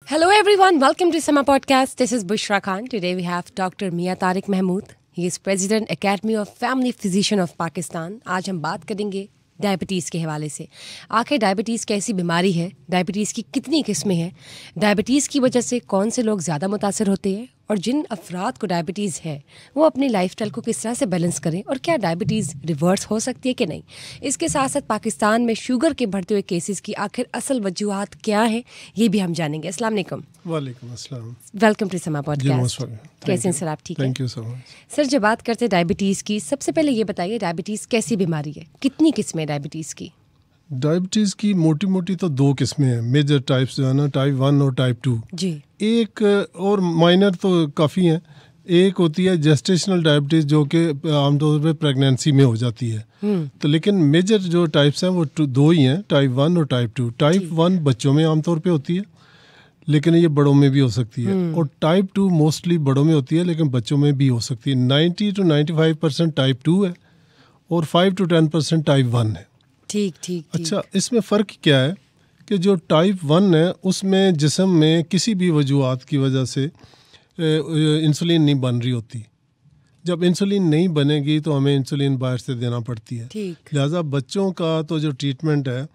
Hello everyone, welcome to Sama Podcast. This is Bushra Khan. Today we have Dr. Mia Tariq Mahmood. He is President Academy of Family Physician of Pakistan. आज हम बात करेंगे diabetes के हवाले से। आखिर diabetes कैसी बीमारी है, डायबिटीज़ की कितनी किस्में हैं, डायबिटीज़ की वजह से कौन से लोग ज़्यादा मुतासर होते हैं और जिन अफराद को डायबिटीज़ है वो अपनी लाइफस्टाइल को किस तरह से बैलेंस करें और क्या डायबिटीज़ रिवर्स हो सकती है कि नहीं। इसके साथ साथ पाकिस्तान में शुगर के बढ़ते हुए केसेस की आखिर असल वजूहात क्या है ये भी हम जानेंगे। अस्सलाम वालेकुम। वालेकुम अस्सलाम। वेलकम टू समा पॉडकास्ट। कैसे हैं सर आप? ठीक है, thank you so much. Sir जब बात करते हैं डायबिटीज़ की, सबसे पहले ये बताइए डायबिटीज़ कैसी बीमारी है, कितनी किस्में डायबिटीज़ की? डायबिटीज़ की मोटी मोटी तो दो किस्में हैं, मेजर टाइप्स जो है ना, टाइप 1 और टाइप 2 जी। एक और माइनर तो काफ़ी हैं। एक होती है जेस्टेशनल डायबिटीज़ जो कि आमतौर पे प्रेगनेंसी में हो जाती है। तो लेकिन मेजर जो टाइप्स हैं वो दो ही हैं, टाइप 1 और टाइप 2। टाइप 1 बच्चों में आमतौर पे होती है लेकिन ये बड़ों में भी हो सकती है, और टाइप 2 मोस्टली बड़ों में होती है लेकिन बच्चों में भी हो सकती है। 90 to 95% टाइप 2 है और 5 to 10% टाइप 1 है। ठीक ठीक। अच्छा, इसमें फ़र्क क्या है कि जो टाइप 1 है उसमें जिस्म में किसी भी वजूहात की वजह से इंसुलिन नहीं बन रही होती। जब इंसुलिन नहीं बनेगी तो हमें इंसुलिन बाहर से देना पड़ती है। लिहाजा बच्चों का तो जो ट्रीटमेंट है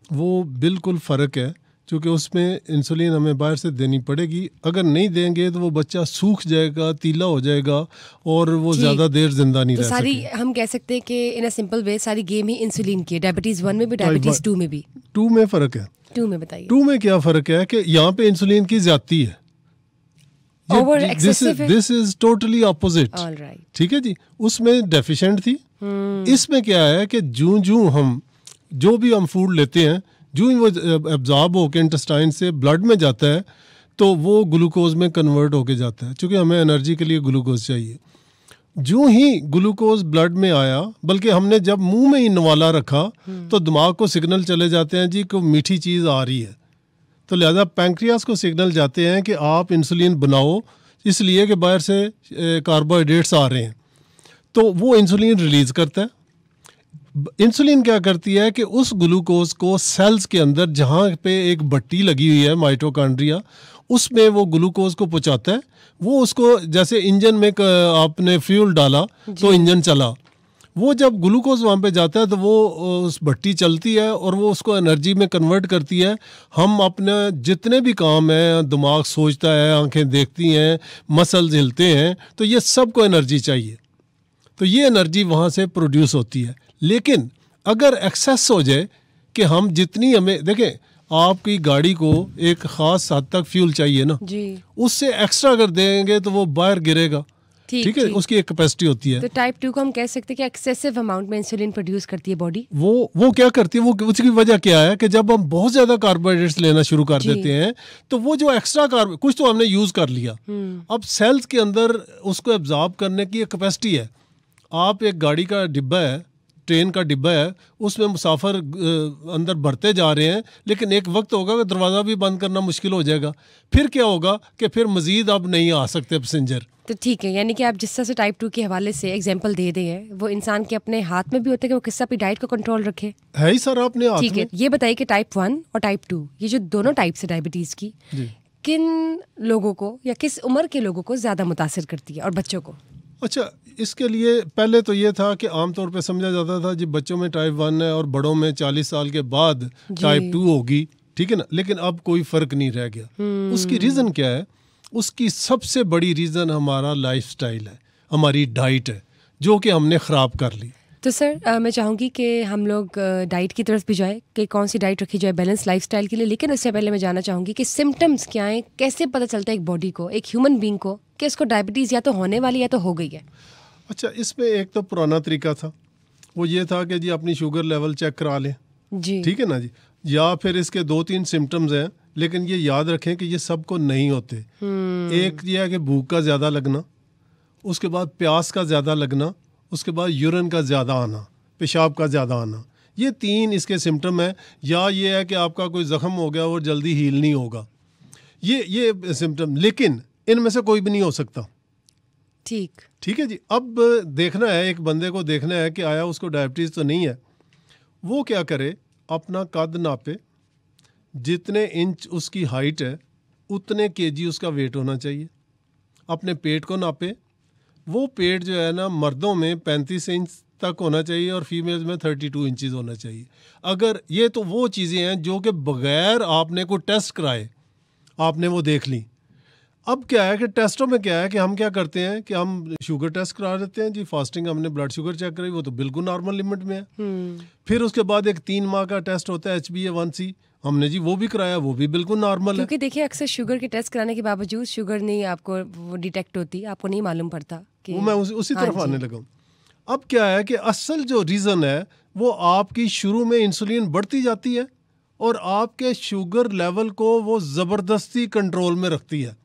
वो बिल्कुल फ़र्क है, क्योंकि उसमें इंसुलिन हमें बाहर से देनी पड़ेगी। अगर नहीं देंगे तो वो बच्चा सूख जाएगा, तीला हो जाएगा और वो ज़्यादा देर जिंदा नहीं रह सारी सकेगा। हम कह सकते हैं कि इन अ सिंपल वे सारी गेम ही इंसुलिन की है, डायबिटीज़ 1 में भी, डायबिटीज़ 2 में भी। 2 में फ़र्क है। 2 में बताइए। 2 में क्या फ़र्क है कि यहाँ पे इंसुलिन की ज़्यादती है। This is totally opposite. ठीक है जी, उसमें डेफिशिएंट थी। इसमें क्या है कि जो भी हम फूड लेते हैं, जो ही वो एब्जॉर्ब होकर इंटेस्टाइन से ब्लड में जाता है तो वो ग्लूकोज में कन्वर्ट होके जाता है, क्योंकि हमें एनर्जी के लिए ग्लूकोज चाहिए। जो ही ग्लूकोज ब्लड में आया, बल्कि हमने जब मुंह में ही नवाला रखा तो दिमाग को सिग्नल चले जाते हैं जी को मीठी चीज़ आ रही है, तो लिहाजा पैंक्रियास को सिग्नल जाते हैं कि आप इंसुलिन बनाओ, इसलिए कि बाहर से कार्बोहाइड्रेट्स आ रहे हैं, तो वो इंसुलिन रिलीज़ करता है। इंसुलिन क्या करती है कि उस ग्लूकोज को सेल्स के अंदर जहाँ पे एक भट्टी लगी हुई है माइटोकॉन्ड्रिया, उसमें वो ग्लूकोज को पहुँचाता है। वो उसको जैसे इंजन में आपने फ्यूल डाला तो इंजन चला, वो जब ग्लूकोज वहाँ पे जाता है तो वो उस भट्टी चलती है और वो उसको एनर्जी में कन्वर्ट करती है। हम अपने जितने भी काम हैं, दिमाग सोचता है, आंखें देखती हैं, मसल्स हिलते हैं, तो ये सबको एनर्जी चाहिए, तो ये एनर्जी वहाँ से प्रोड्यूस होती है। लेकिन अगर एक्सेस हो जाए कि हम जितनी हमें देखें, आपकी गाड़ी को एक ख़ास हद तक फ्यूल चाहिए ना जी, उससे एक्स्ट्रा अगर देंगे तो वो बाहर गिरेगा। ठीक है, उसकी एक कैपेसिटी होती है। तो टाइप 2 को हम कह सकते हैं कि एक्सेसिव अमाउंट में इंसुलिन प्रोड्यूस करती है बॉडी। वो क्या करती है, वो उसकी वजह क्या है कि जब हम बहुत ज्यादा कार्बोहाइड्रेट्स लेना शुरू कर देते हैं तो वो जो एक्स्ट्रा कुछ तो हमने यूज कर लिया, अब सेल्स के अंदर उसको एब्जॉर्ब करने की एक कैपेसिटी है। आप एक गाड़ी का डिब्बा है, ट्रेन का डिब्बा है, उसमें मुसाफिर अंदर बढ़ते जा रहे हैं, लेकिन एक वक्त होगा कि दरवाज़ा भी बंद करना मुश्किल हो जाएगा। फिर क्या होगा कि फिर मज़ीद अब नहीं आ सकते पैसेंजर। तो ठीक है, यानी कि आप जिस तरह से टाइप 2 के हवाले से एग्जांपल दे रहे हैं, वो इंसान के अपने हाथ में भी होता है कि वो किस अपनी डाइट को कंट्रोल रखे। है ही सर अपने हाथ में। ठीक है, ये बताइए कि टाइप 1 और टाइप 2 ये जो दोनों टाइप्स है डायबिटीज़ की, किन लोगों को या किस उम्र के लोगों को ज़्यादा मुतासिर करती है और बच्चों को? अच्छा, इसके लिए पहले तो ये था कि आमतौर पे समझा जाता था जी बच्चों में टाइप 1 है और बड़ों में 40 साल के बाद टाइप 2 होगी, ठीक है ना। लेकिन अब कोई फ़र्क नहीं रह गया। उसकी रीज़न क्या है? उसकी सबसे बड़ी रीज़न हमारा लाइफस्टाइल है, हमारी डाइट है, जो कि हमने ख़राब कर ली। तो सर मैं चाहूँगी कि हम लोग डाइट की तरफ भी जाए कि कौन सी डाइट रखी जाए बैलेंस लाइफस्टाइल के लिए, लेकिन उससे पहले मैं जानना चाहूँगी कि सिम्टम्स क्या हैं, कैसे पता चलता है एक बॉडी को, एक ह्यूमन बींग को, कि इसको डायबिटीज़ या तो होने वाली या तो हो गई है? अच्छा, इसमें एक तो पुराना तरीका था, वो ये था कि जी अपनी शुगर लेवल चेक करा लें जी, ठीक है ना जी, या फिर इसके 2-3 सिम्टम्स हैं, लेकिन ये याद रखें कि ये सबको नहीं होते। एक ये है कि भूख का ज़्यादा लगना, उसके बाद प्यास का ज़्यादा लगना, उसके बाद यूरिन का ज़्यादा आना, पेशाब का ज़्यादा आना, ये 3 इसके सिम्टम हैं। या ये है कि आपका कोई ज़ख्म हो गया और जल्दी हील नहीं होगा, ये सिम्टम, लेकिन इनमें से कोई भी नहीं हो सकता। ठीक है जी। अब देखना है, एक बंदे को देखना है कि आया उसको डायबिटीज़ तो नहीं है। वो क्या करे, अपना कद नापे, जितने इंच उसकी हाइट है उतने केजी उसका वेट होना चाहिए। अपने पेट को नापे, वो पेट जो है ना मर्दों में 35 इंच तक होना चाहिए और फीमेल्स में 32 इंचेस होना चाहिए। अगर ये तो वो चीज़ें हैं जो कि बगैर आपने कोई टेस्ट कराए आपने वो देख ली। अब क्या है कि टेस्टों में क्या है कि हम क्या करते हैं कि हम शुगर टेस्ट करा देते हैं जी, फास्टिंग हमने ब्लड शुगर चेक कराई, वो तो बिल्कुल नॉर्मल लिमिट में है। फिर उसके बाद एक 3 माह का टेस्ट होता है HbA1c, हमने जी वो भी कराया, वो भी बिल्कुल नॉर्मल है। क्योंकि देखिए अक्सर शुगर के टेस्ट कराने के बावजूद शुगर नहीं आपको वो डिटेक्ट होती, आपको नहीं मालूम पड़ता कि वो मैं उसी तरफ आने लगा हूँ। अब क्या है कि असल जो रीज़न है वो आपकी शुरू में इंसुलिन बढ़ती जाती है और आपके शुगर लेवल को वो ज़बरदस्ती कंट्रोल में रखती है।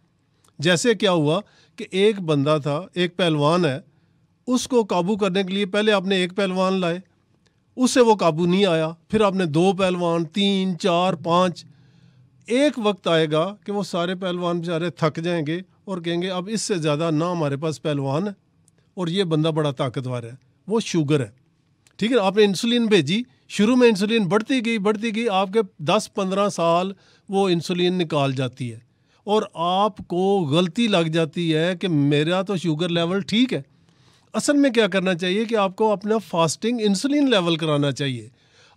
जैसे क्या हुआ कि एक बंदा था, एक पहलवान है, उसको काबू करने के लिए पहले आपने एक पहलवान लाए, उससे वो काबू नहीं आया, फिर आपने 2 पहलवान, 3, 4, 5, एक वक्त आएगा कि वो सारे पहलवान बेचारे थक जाएंगे और कहेंगे अब इससे ज़्यादा ना हमारे पास पहलवान है और ये बंदा बड़ा ताकतवर है, वो शुगर है। ठीक है, आपने इंसुलिन भेजी, शुरू में इंसुलिन बढ़ती गई, आपके 10-15 साल वो इंसुलिन निकाल जाती है और आपको गलती लग जाती है कि मेरा तो शुगर लेवल ठीक है। असल में क्या करना चाहिए कि आपको अपना फास्टिंग इंसुलिन लेवल कराना चाहिए।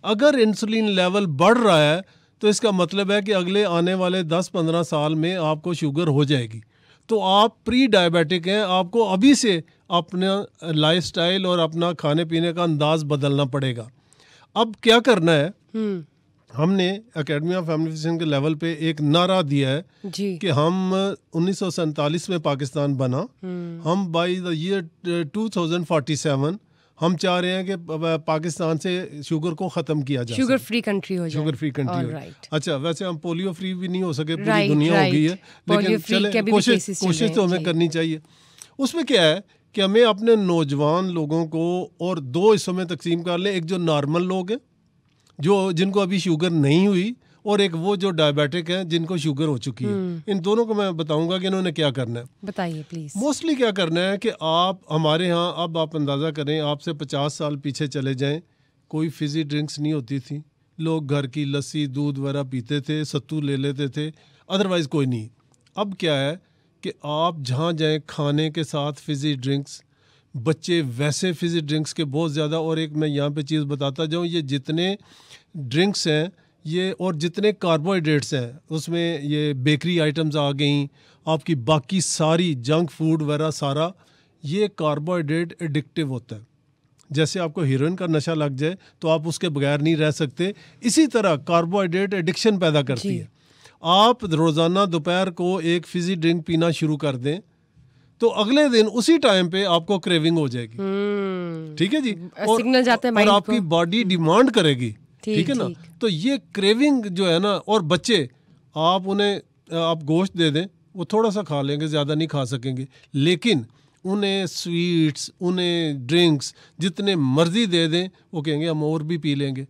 अगर इंसुलिन लेवल बढ़ रहा है तो इसका मतलब है कि अगले आने वाले 10-15 साल में आपको शुगर हो जाएगी। तो आप प्री डायबिटिक हैं, आपको अभी से अपना लाइफस्टाइल और अपना खाने पीने का अंदाज बदलना पड़ेगा। अब क्या करना है, हमने एकेडमी ऑफ फैमिली फिजिशियन के लेवल पे एक नारा दिया है जी। कि हम 1947 में पाकिस्तान बना, हम बाय द ईयर 2047 हम चाह रहे हैं कि पाकिस्तान से शुगर को ख़त्म किया जाए, शुगर फ्री कंट्री हो जाए। शुगर फ्री कंट्री हो। right. अच्छा, वैसे हम पोलियो फ्री भी नहीं हो सके, पूरी right, दुनिया right. हो गई है, लेकिन चले कोशिश तो हमें करनी चाहिए। उसमें क्या है कि हमें अपने नौजवान लोगों को और 2 हिस्सों में तकसीम कर लें। एक जो नॉर्मल लोग हैं जो जिनको अभी शुगर नहीं हुई, और एक वो जो डायबिटिक हैं जिनको शुगर हो चुकी है। इन दोनों को मैं बताऊंगा कि इन्होंने क्या करना है। बताइए प्लीज। मोस्टली क्या करना है कि आप हमारे यहाँ, अब आप अंदाज़ा करें, आपसे 50 साल पीछे चले जाएं, कोई फिजी ड्रिंक्स नहीं होती थी, लोग घर की लस्सी दूध वगैरह पीते थे, सत्तू ले लेते थे, अदरवाइज़ कोई नहीं। अब क्या है कि आप जहाँ जाएँ खाने के साथ फिजी ड्रिंक्स, बच्चे वैसे फिजी ड्रिंक्स के बहुत ज़्यादा। और एक मैं यहाँ पे चीज़ बताता जाऊँ, ये जितने ड्रिंक्स हैं ये और जितने कार्बोहाइड्रेट्स हैं उसमें ये बेकरी आइटम्स आ गई, आपकी बाकी सारी जंक फूड वगैरह सारा, ये कार्बोहाइड्रेट एडिक्टिव होता है। जैसे आपको हीरोइन का नशा लग जाए तो आप उसके बगैर नहीं रह सकते, इसी तरह कार्बोहाइड्रेट एडिक्शन पैदा करती है। आप रोज़ाना दोपहर को एक फिजी ड्रिंक पीना शुरू कर दें तो अगले दिन उसी टाइम पे आपको क्रेविंग हो जाएगी। ठीक है जी, सिग्नल जाता है माइंड को, आपकी बॉडी डिमांड करेगी। ठीक है ना, तो ये क्रेविंग जो है ना, और बच्चे आप उन्हें आप गोश्त दे दें वो थोड़ा सा खा लेंगे, ज़्यादा नहीं खा सकेंगे, लेकिन उन्हें स्वीट्स, उन्हें ड्रिंक्स जितने मर्जी दे दें वो कहेंगे हम और भी पी लेंगे।